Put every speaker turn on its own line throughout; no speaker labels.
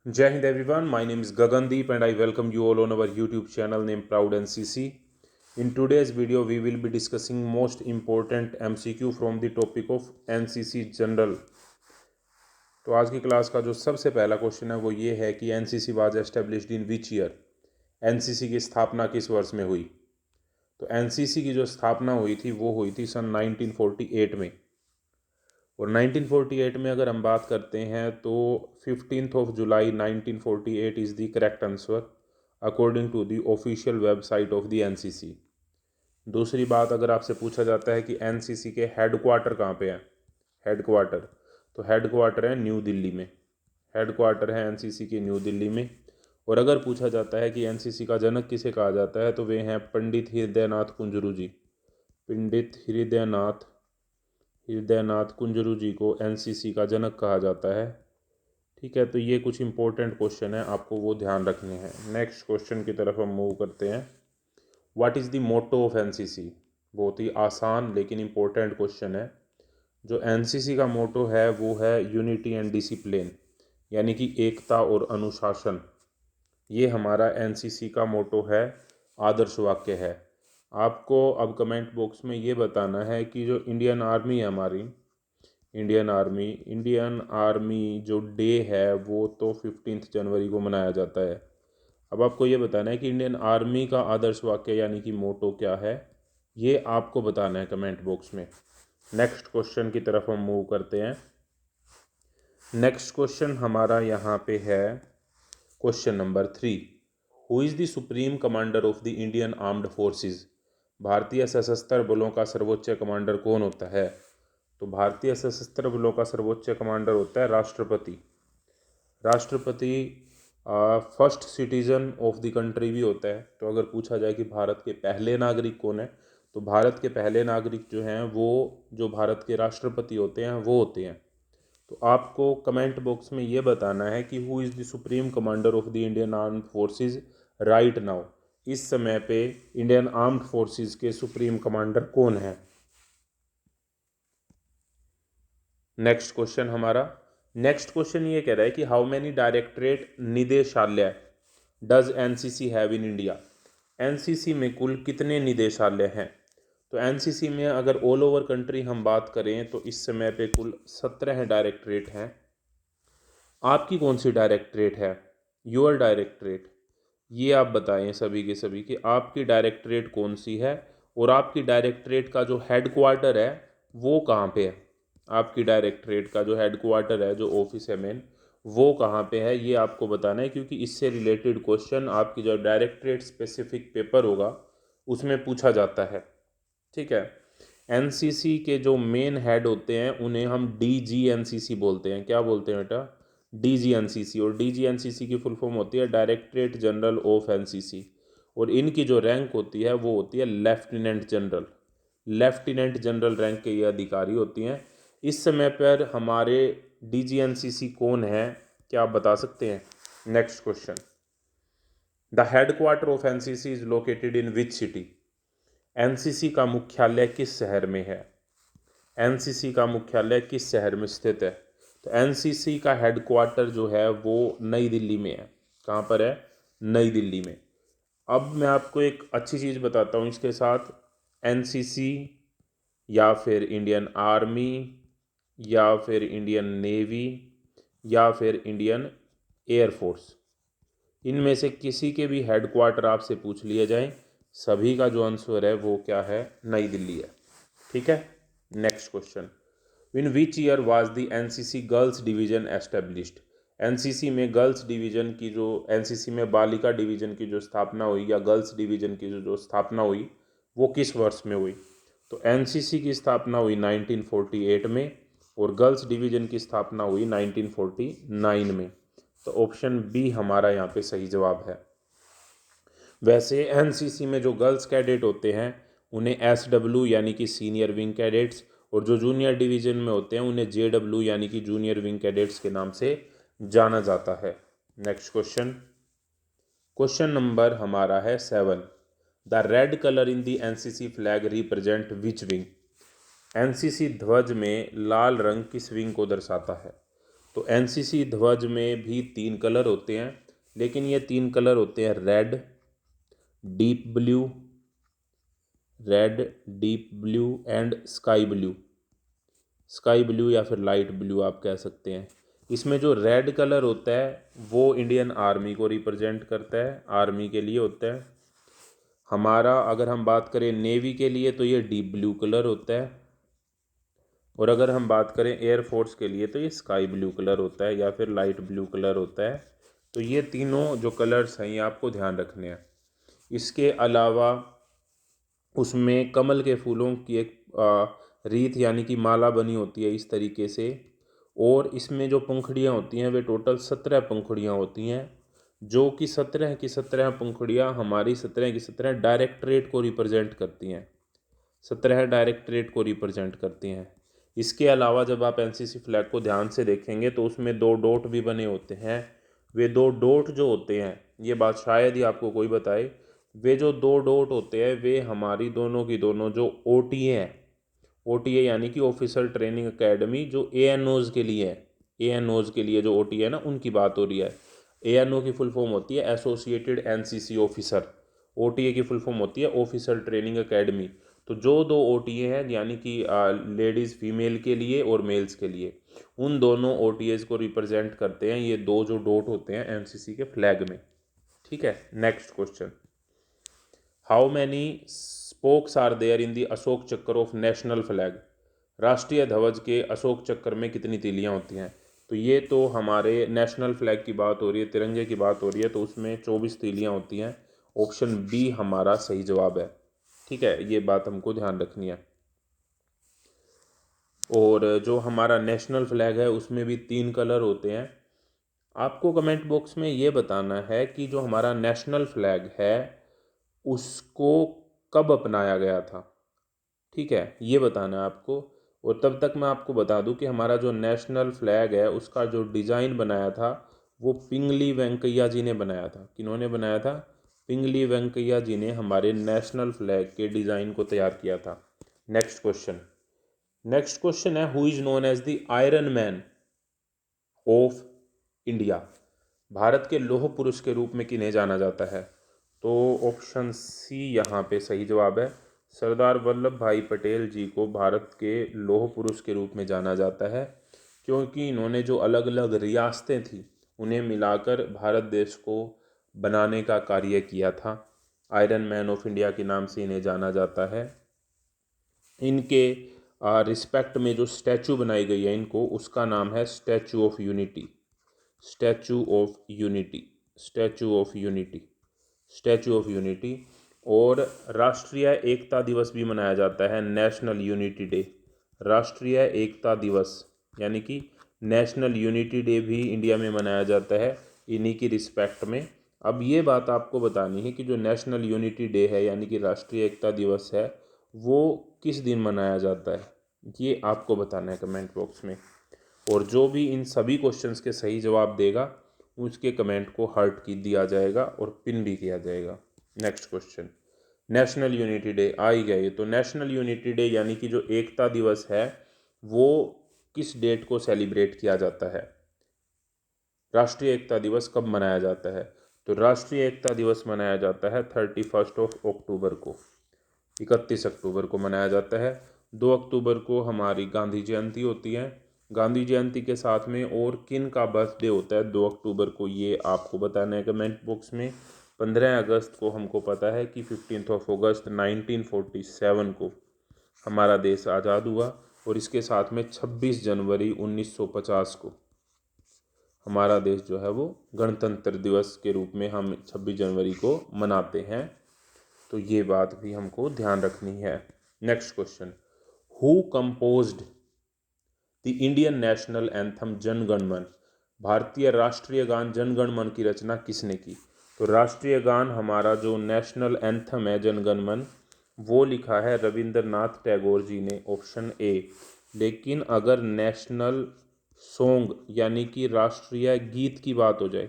Jai Hind everyone, my name is Gagandeep and I welcome you all on our YouTube channel named Proud NCC. In today's video, we will be discussing most important MCQ from the topic of NCC General. तो आज की class का जो सबसे पहला question है वो ये है कि NCC was established in which year. NCC की स्थापना किस वर्ष में हुई? तो NCC की जो स्थापना हुई थी वो हुई थी सन 1948 में। और 1948 में अगर हम बात करते हैं तो 15 July 1948 is the correct answer according to the official website of the NCC. दूसरी बात, अगर आपसे पूछा जाता है कि एनसीसी के हेडक्वार्टर कहाँ पे हैं, हेडक्वार्टर, तो हेडक्वार्टर है न्यू दिल्ली में। हेडक्वार्टर है एनसीसी के न्यू दिल्ली में। और अगर पूछा जाता है कि एनसीसी का जनक किसे कहा जाता है तो वे हैं पंडित हृदयनाथ कुंजरू जी। पंडित हृदयनाथ कुंजरू जी को एनसीसी का जनक कहा जाता है। ठीक है, तो ये कुछ इंपॉर्टेंट क्वेश्चन है, आपको वो ध्यान रखने हैं। नेक्स्ट क्वेश्चन की तरफ हम मूव करते हैं। What is the motto of NCC? बहुत ही आसान लेकिन इंपॉर्टेंट क्वेश्चन है। जो एनसीसी का मोटो है वो है यूनिटी एंड डिसिप्लिन, यानी कि एकता और अनुशासन। ये हमारा एनसीसी का मोटो है, आदर्श वाक्य है। आपको अब कमेंट बॉक्स में ये बताना है कि जो इंडियन आर्मी है हमारी, इंडियन आर्मी जो डे है वो तो 15 जनवरी को मनाया जाता है। अब आपको ये बताना है कि इंडियन आर्मी का आदर्श वाक्य यानी कि मोटो क्या है, ये आपको बताना है कमेंट बॉक्स में। नेक्स्ट क्वेश्चन की तरफ हम मूव करते हैं। नेक्स्ट क्वेश्चन हमारा यहाँ पे है question number 3। Who is the supreme commander of the Indian armed forces? भारतीय सशस्त्र बलों का सर्वोच्च कमांडर कौन होता है? तो भारतीय सशस्त्र बलों का सर्वोच्च कमांडर होता है राष्ट्रपति। राष्ट्रपति first citizen of the country भी होता है। तो अगर पूछा जाए कि भारत के पहले नागरिक कौन है, तो भारत के पहले नागरिक जो हैं वो जो भारत के राष्ट्रपति होते हैं वो होते हैं। तो आपको कमेंट बॉक्स में ये बताना है कि who is the supreme commander of the Indian armed forces right now. इस समय पे इंडियन आर्म्ड फोर्सेस के सुप्रीम कमांडर कौन है? नेक्स्ट क्वेश्चन ये कह रहा है कि हाउ मैनी डायरेक्टरेट निदेशालय does NCC have in India? NCC में कुल कितने निदेशालय हैं? तो एनसीसी में अगर ऑल ओवर कंट्री हम बात करें तो इस समय पे कुल 17 डायरेक्टरेट हैं। आपकी कौन सी डायरेक्टरेट है? Your directorate. ये आप बताएं सभी के सभी कि आपकी डायरेक्टरेट कौन सी है और आपकी डायरेक्टरेट का जो हेडक्वार्टर है वो कहाँ पे है। आपकी डायरेक्टरेट का जो हेडक्वार्टर है, जो ऑफिस है मेन, वो कहाँ पे है, ये आपको बताना है, क्योंकि इससे रिलेटेड क्वेश्चन आपकी जो डायरेक्टरेट स्पेसिफिक पेपर होगा उसमें पूछा जाता है। ठीक है। एनसीसी के जो मेन हेड होते हैं उन्हें हम डीजीएनसीसी बोलते हैं। क्या बोलते हैं बेटा? डीजीएनसीसी। और डीजीएनसीसी की फुल फॉर्म होती है डायरेक्टरेट जनरल ऑफ एनसीसी। और इनकी जो रैंक होती है वो होती है lieutenant general. Lieutenant general rank के ये अधिकारी होती हैं। इस समय पर हमारे डीजीएनसीसी कौन है, क्या आप बता सकते हैं? Next question. The headquarter of NCC is located in which city? NCC का मुख्यालय किस शहर में है? एनसीसी का मुख्यालय किस शहर में स्थित है? तो एनसीसी का हेडक्वार्टर जो है वो नई दिल्ली में है। कहाँ पर है? नई दिल्ली में। अब मैं आपको एक अच्छी चीज़ बताता हूँ इसके साथ। एनसीसी या फिर इंडियन आर्मी या फिर इंडियन नेवी या फिर इंडियन एयरफोर्स, इनमें से किसी के भी हेडक्वार्टर आपसे पूछ लिए जाएं, सभी का जो आंसर है वो क्या है? नई दिल्ली है। ठीक है। Next question. In which year was the NCC girls division established? NCC में गर्ल्स डिवीजन की जो एनसीसी में बालिका डिवीजन की जो स्थापना हुई या गर्ल्स डिवीजन की जो स्थापना हुई वो किस वर्ष में हुई? तो एनसीसी की स्थापना हुई 1948 में और गर्ल्स डिवीजन की स्थापना हुई 1949 में। तो ऑप्शन बी हमारा यहाँ पे सही जवाब है। वैसे एनसीसी में जो गर्ल्स कैडेट होते हैं उन्हें एसडब्ल्यू यानी कि सीनियर विंग कैडेट्स, और जो जूनियर डिवीजन में होते हैं उन्हें जेडब्ल्यू यानी कि जूनियर विंग कैडेट्स के नाम से जाना जाता है। Next question. क्वेश्चन नंबर हमारा है 7। The red colour in the NCC flag represent which wing? NCC ध्वज में लाल रंग किस विंग को दर्शाता है? तो एनसीसी ध्वज में भी 3 कलर होते हैं, लेकिन ये 3 कलर होते हैं red, deep blue, red, deep blue and sky blue. Sky blue या फिर लाइट ब्लू आप कह सकते हैं। इसमें जो रेड कलर होता है वो इंडियन आर्मी को रिप्रेजेंट करता है, आर्मी के लिए होता है। हमारा अगर हम बात करें नेवी के लिए तो ये डीप ब्लू कलर होता है, और अगर हम बात करें एयरफोर्स के लिए तो ये स्काई ब्लू कलर होता है या फिर लाइट ब्लू कलर होता है। तो ये तीनों जो कलर्स हैं ये आपको ध्यान रखने हैं। इसके अलावा उसमें कमल के फूलों की एक रीत यानी कि माला बनी होती है इस तरीके से, और इसमें जो पंखुड़ियाँ होती हैं वे टोटल 17 पंखुड़ियाँ होती हैं, जो कि 17 की 17 पंखुड़ियाँ हमारी 17 की 17 डायरेक्टरेट को रिप्रेजेंट करती हैं, 17 डायरेक्टरेट को रिप्रेजेंट करती हैं। इसके अलावा जब आप एनसीसी फ्लैग को ध्यान से देखेंगे तो उसमें 2 डॉट भी बने होते हैं। वे 2 डॉट जो होते हैं, ये बात शायद ही आपको कोई बताए, वे जो 2 डॉट होते हैं वे हमारी दोनों की दोनों जो ओटीए हैं, ओटीए यानी कि ऑफिसर ट्रेनिंग एकेडमी जो एएनओज के लिए है, एएनओज के लिए जो ओटीए है ना उनकी बात हो रही है। एएनओ की फुल फॉर्म होती है एसोसिएटेड एनसीसी ऑफिसर, ओटीए की फुल फॉर्म होती है ऑफिसर ट्रेनिंग एकेडमी। तो जो 2 ओटीए हैं यानी कि लेडीज़ फीमेल के लिए और मेल्स के लिए, उन दोनों ओटीएज को रिप्रेजेंट करते हैं ये 2 जो डॉट होते हैं एनसीसी के फ्लैग में। ठीक है, next question, how many spokes are there in the Ashoka Chakra of national flag. राष्ट्रीय ध्वज के अशोक चक्र में कितनी तीलियां होती हैं। तो ये तो हमारे नेशनल फ्लैग की बात हो रही है, तिरंगे की बात हो रही है, तो उसमें 24 तीलियां होती हैं। ऑप्शन बी हमारा सही जवाब है। ठीक है, ये बात हमको ध्यान रखनी है। और जो हमारा नेशनल फ्लैग है उसमें भी 3 कलर होते हैं। आपको कमेंट बॉक्स में ये बताना है कि जो हमारा नेशनल फ्लैग है उसको कब अपनाया गया था। ठीक है, ये बताना है आपको। और तब तक मैं आपको बता दूं कि हमारा जो नेशनल फ्लैग है उसका जो डिज़ाइन बनाया था वो पिंगली वेंकैया जी ने बनाया था। किन्होंने बनाया था? पिंगली वेंकैया जी ने हमारे नेशनल फ्लैग के डिज़ाइन को तैयार किया था। नेक्स्ट क्वेश्चन, नेक्स्ट क्वेश्चन है who is known as the iron man of India. Bharat के लौह पुरुष के रूप में किन्हें जाना जाता है। तो ऑप्शन सी यहाँ पे सही जवाब है। सरदार वल्लभ भाई पटेल जी को भारत के लौह पुरुष के रूप में जाना जाता है, क्योंकि इन्होंने जो अलग अलग रियासतें थी उन्हें मिलाकर भारत देश को बनाने का कार्य किया था। आयरन मैन ऑफ इंडिया के नाम से इन्हें जाना जाता है। इनके रिस्पेक्ट में जो स्टैचू बनाई गई है इनको, उसका नाम है statue of unity, statue of unity, statue of unity, statue of unity. और राष्ट्रीय एकता दिवस भी मनाया जाता है, नेशनल यूनिटी डे। राष्ट्रीय एकता दिवस यानी कि नेशनल यूनिटी डे भी इंडिया में मनाया जाता है इन्हीं की रिस्पेक्ट में। अब ये बात आपको बतानी है कि जो नेशनल यूनिटी डे है यानी कि राष्ट्रीय एकता दिवस है वो किस दिन मनाया जाता है, ये आपको बताना है कमेंट बॉक्स में। और जो भी इन सभी क्वेश्चंस के सही जवाब देगा उसके कमेंट को हार्ट की दिया जाएगा और पिन भी किया जाएगा। Next question, national unity day आ ही गया ये। तो नेशनल यूनिटी डे यानी कि जो एकता दिवस है वो किस डेट को सेलिब्रेट किया जाता है, राष्ट्रीय एकता दिवस कब मनाया जाता है। तो राष्ट्रीय एकता दिवस मनाया जाता है 31 अक्टूबर को, 31 अक्टूबर को मनाया जाता है। 2 अक्टूबर को हमारी गांधी जयंती होती है। गांधी जयंती के साथ में और किन का बर्थडे होता है 2 अक्टूबर को, ये आपको बताना है कमेंट बॉक्स में। 15 अगस्त को हमको पता है कि 15 अगस्त 1947 को हमारा देश आज़ाद हुआ, और इसके साथ में 26 जनवरी 1950 को हमारा देश जो है वो गणतंत्र दिवस के रूप में हम 26 जनवरी को मनाते हैं। तो ये बात भी हमको ध्यान रखनी है। Next question, who composed the Indian national anthem Jana Gana मन। भारतीय राष्ट्रीय गान जन गण मन की रचना किसने की। तो राष्ट्रीय गान हमारा जो नेशनल एंथम है जन गण मन, वो लिखा है रविंद्रनाथ टैगोर जी ने, ऑप्शन ए। लेकिन अगर नेशनल सॉन्ग यानी कि राष्ट्रीय गीत की बात हो जाए,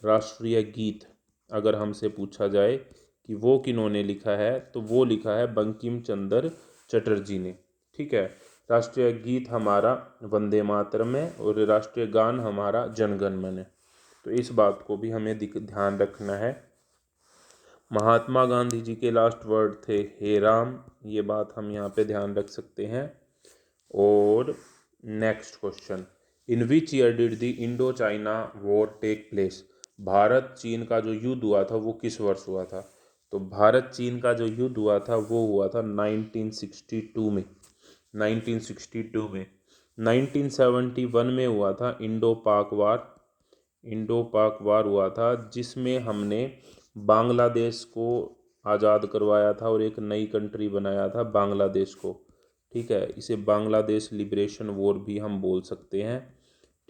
राष्ट्रीय गीत अगर हमसे पूछा जाए कि वो किन्होंने लिखा है, तो वो लिखा है बंकिम चंद्र चटर्जी ने। ठीक है, राष्ट्रीय गीत हमारा वंदे मातरम है और राष्ट्रीय गान हमारा जनगण मन है। तो इस बात को भी हमें ध्यान रखना है। महात्मा गांधी जी के लास्ट वर्ड थे हे राम, ये बात हम यहाँ पे ध्यान रख सकते हैं। और next question, in which year did the Indo China war take place? Bharat चीन का जो युद्ध हुआ था वो किस वर्ष हुआ था? तो भारत चीन का जो युद्ध हुआ था वो हुआ था 1962 में। 1962 में 1971 में हुआ था इंडो पाक वार। इंडो पाक वार हुआ था जिसमें हमने बांग्लादेश को आज़ाद करवाया था और एक नई कंट्री बनाया था बांग्लादेश को। ठीक है, इसे बांग्लादेश लिबरेशन वॉर भी हम बोल सकते हैं।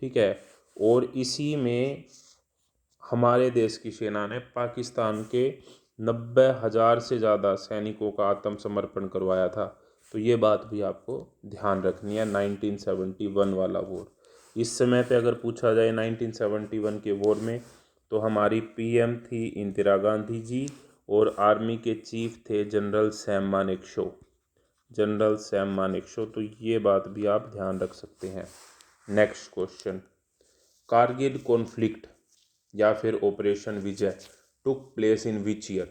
ठीक है, और इसी में हमारे देश की सेना ने पाकिस्तान के 90,000 से ज़्यादा सैनिकों का आत्मसमर्पण करवाया था। तो ये बात भी आपको ध्यान रखनी है, 1971 वाला वॉर। इस समय पे अगर पूछा जाए 1971 के वॉर में, तो हमारी पीएम थी इंदिरा गांधी जी और आर्मी के चीफ थे general Sam Manekshaw. General Sam Manekshaw, तो ये बात भी आप ध्यान रख सकते हैं। नेक्स्ट क्वेश्चन, कारगिल कॉन्फ्लिक्ट या फिर operation Vijay took place in which year?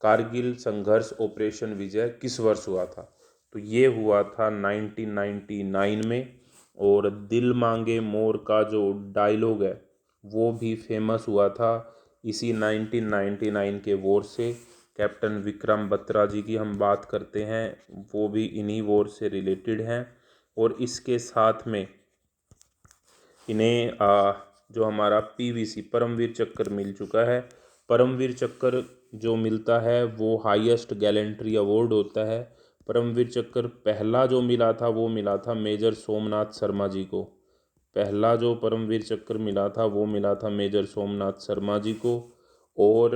Kargil संघर्ष ऑपरेशन विजय किस वर्ष हुआ था? तो ये हुआ था 1999 में। और दिल मांगे मोर का जो डायलॉग है वो भी फेमस हुआ था इसी 1999 के वॉर से। कैप्टन विक्रम बत्रा जी की हम बात करते हैं, वो भी इन्हीं वॉर से रिलेटेड हैं। और इसके साथ में इन्हें जो हमारा पीवीसी परमवीर चक्र मिल चुका है। परमवीर चक्र जो मिलता है वो हाईएस्ट गैलेंट्री अवार्ड होता है। परमवीर चक्र पहला जो मिला था वो मिला था मेजर सोमनाथ शर्मा जी को। पहला जो परमवीर चक्र मिला था वो मिला था मेजर सोमनाथ शर्मा जी को। और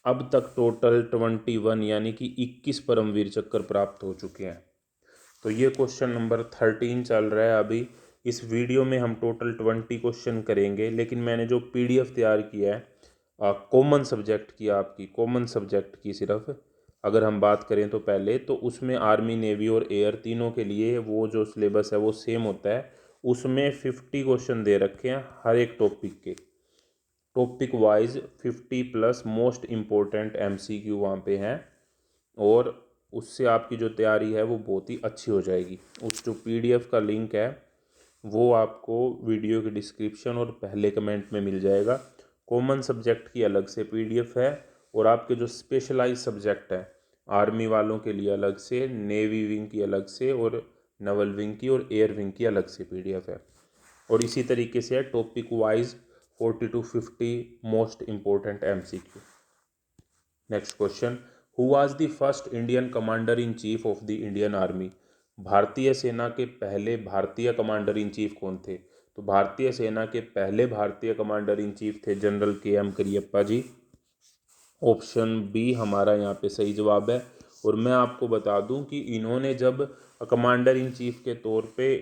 अब तक टोटल 21 यानी कि 21 परमवीर चक्र प्राप्त हो चुके हैं। तो ये क्वेश्चन नंबर 13 चल रहा है अभी। इस वीडियो में हम टोटल 20 क्वेश्चन करेंगे, लेकिन मैंने जो पीडीएफ तैयार किया है कॉमन सब्जेक्ट की, आपकी कॉमन सब्जेक्ट की सिर्फ अगर हम बात करें तो पहले तो उसमें आर्मी नेवी और एयर तीनों के लिए वो जो सिलेबस है वो सेम होता है। उसमें 50 क्वेश्चन दे रखे हैं हर एक टॉपिक के, topic wise 50 plus most important MCQ वहाँ पे हैं। और उससे आपकी जो तैयारी है वो बहुत ही अच्छी हो जाएगी। उस जो पीडीएफ का लिंक है वो आपको वीडियो के डिस्क्रिप्शन और पहले कमेंट में मिल जाएगा। कॉमन सब्जेक्ट की अलग से पीडीएफ है और आपके जो स्पेशलाइज सब्जेक्ट है आर्मी वालों के लिए अलग से, नेवी विंग की अलग से और नवल विंग की और एयर विंग की अलग से पीडीएफ है। और इसी तरीके से है topic wise 40 to 50 most important MCQ. Next question, who was the first Indian commander in chief of the Indian army? भारतीय सेना के पहले भारतीय कमांडर इन चीफ कौन थे? तो भारतीय सेना के पहले भारतीय कमांडर इन चीफ थे जनरल के.एम. करियप्पा जी। ऑप्शन बी हमारा यहाँ पे सही जवाब है। और मैं आपको बता दूं कि इन्होंने जब कमांडर इन चीफ के तौर पे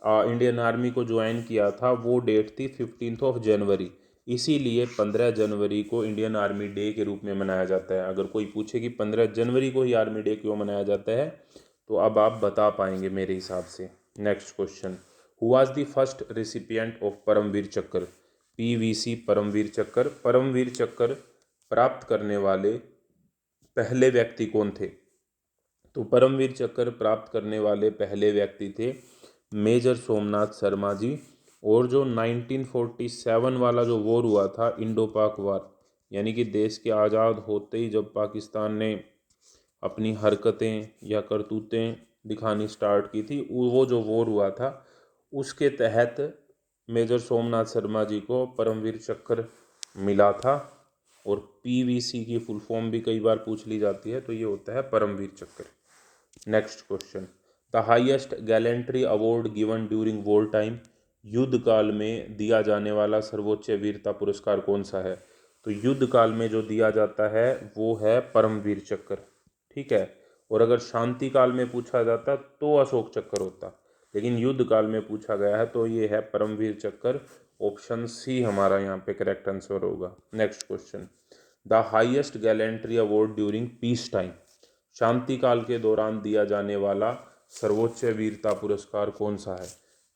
इंडियन आर्मी को ज्वाइन किया था वो डेट थी 15 जनवरी। इसीलिए 15 जनवरी को इंडियन आर्मी डे के रूप में मनाया जाता है। अगर कोई पूछे कि 15 जनवरी को ही आर्मी डे क्यों मनाया जाता है तो अब आप बता पाएंगे मेरे हिसाब से। Next question, who was the first recipient of Paramvir Chakra? PVC Paramvir चक्र। परमवीर चक्र प्राप्त करने वाले पहले व्यक्ति कौन थे? तो परमवीर चक्र प्राप्त करने वाले पहले व्यक्ति थे मेजर सोमनाथ शर्मा जी। और जो 1947 वाला जो वॉर हुआ था इंडो पाक वार, यानी कि देश के आज़ाद होते ही जब पाकिस्तान ने अपनी हरकतें या करतूतें दिखानी स्टार्ट की थी, वो जो वॉर हुआ था उसके तहत मेजर सोमनाथ शर्मा जी को परमवीर चक्र मिला था। और पीवीसी की फुल फॉर्म भी कई बार पूछ ली जाती है, तो ये होता है परमवीर चक्र। Next question, the highest gallantry award given during war time? युद्ध काल में दिया जाने वाला सर्वोच्च वीरता पुरस्कार कौन सा है? तो युद्ध काल में जो दिया जाता है वो है परमवीर चक्र। ठीक है, और अगर शांति काल में पूछा जाता तो अशोक चक्र होता, लेकिन युद्ध काल में पूछा गया है तो ये है परमवीर चक्र। ऑप्शन सी हमारा यहाँ पे करेक्ट आंसर होगा। Next question, the highest gallantry award during peace time? शांति काल के दौरान दिया जाने वाला सर्वोच्च वीरता पुरस्कार कौन सा है?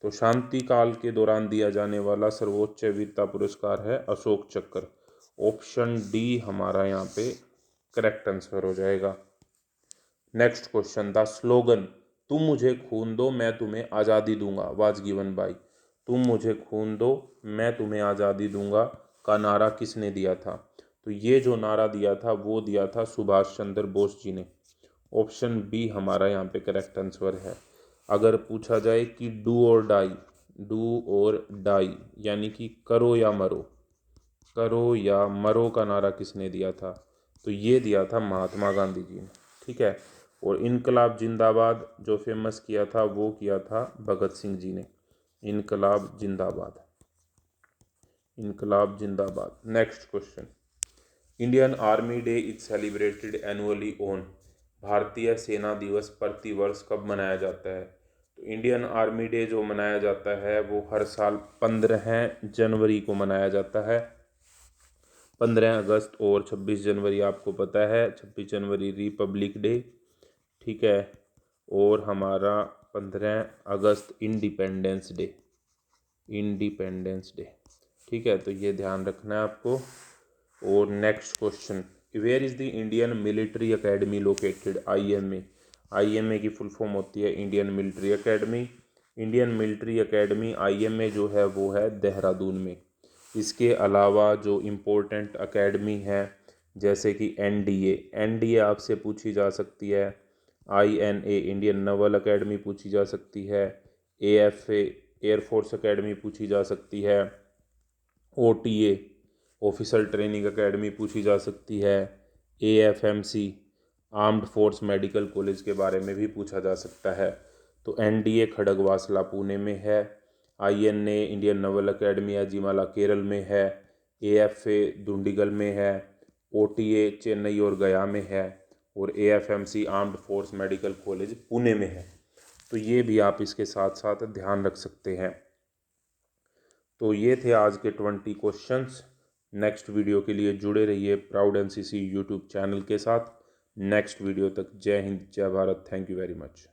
तो शांति काल के दौरान दिया जाने वाला सर्वोच्च वीरता पुरस्कार है अशोक चक्र। ऑप्शन डी हमारा यहाँ पे करेक्ट आंसर हो जाएगा। नेक्स्ट क्वेश्चन, द स्लोगन तुम मुझे खून दो मैं तुम्हें आज़ादी दूंगा वाज गिवन बाय। तुम मुझे खून दो मैं तुम्हें आज़ादी दूंगा का नारा किसने दिया था? तो ये जो नारा दिया था वो दिया था सुभाष चंद्र बोस जी ने। ऑप्शन बी हमारा यहाँ पे करेक्ट आंसर है। अगर पूछा जाए कि डू और डाई यानी कि करो या मरो का नारा किसने दिया था? तो ये दिया था महात्मा गांधी जी ने। ठीक है। और इनकलाब जिंदाबाद जो फेमस किया था वो किया था भगत सिंह जी ने। इनकलाब जिंदाबाद, इनकलाब जिंदाबाद। Next question, Indian army day is celebrated annually on. भारतीय सेना दिवस प्रतिवर्ष कब मनाया जाता है? तो इंडियन आर्मी डे जो मनाया जाता है वो हर साल 15 जनवरी को मनाया जाता है। 15 अगस्त और 26 जनवरी आपको पता है, 26 जनवरी रिपब्लिक डे। ठीक है। और हमारा 15 अगस्त इंडिपेंडेंस डे, इंडिपेंडेंस डे। ठीक है, तो ये ध्यान रखना है आपको। और next question, where is the Indian Military Academy located? IMA, IMA की फुल फॉर्म होती है Indian Military Academy. Indian Military Academy IMA जो है वो है देहरादून में। इसके अलावा जो इम्पोर्टेंट एकेडमी है जैसे कि एनडीए, एनडीए आपसे पूछी जा सकती है। आईएनए इंडियन नवल एकेडमी पूछी जा सकती है। एएफए एयरफोर्स एकेडमी पूछी जा सकती है। ओटीए ऑफिसर ट्रेनिंग एकेडमी पूछी जा सकती है। AFMC armed force medical college के बारे में भी पूछा जा सकता है। तो एनडीए खड़गवासला पुणे में है। INA Indian naval academy Ezhimala Kerala में है। एएफए दुंडीगल में है। ओटीए चेन्नई और गया में है। और AFMC armed force medical college Pune में है। तो ये भी आप इसके साथ साथ ध्यान रख सकते हैं। तो ये थे आज के 20 क्वेश्चंस। नेक्स्ट वीडियो के लिए जुड़े रहिए प्राउड एनसीसी यूट्यूब चैनल के साथ। नेक्स्ट वीडियो तक जय हिंद जय Bharat. Thank you very much.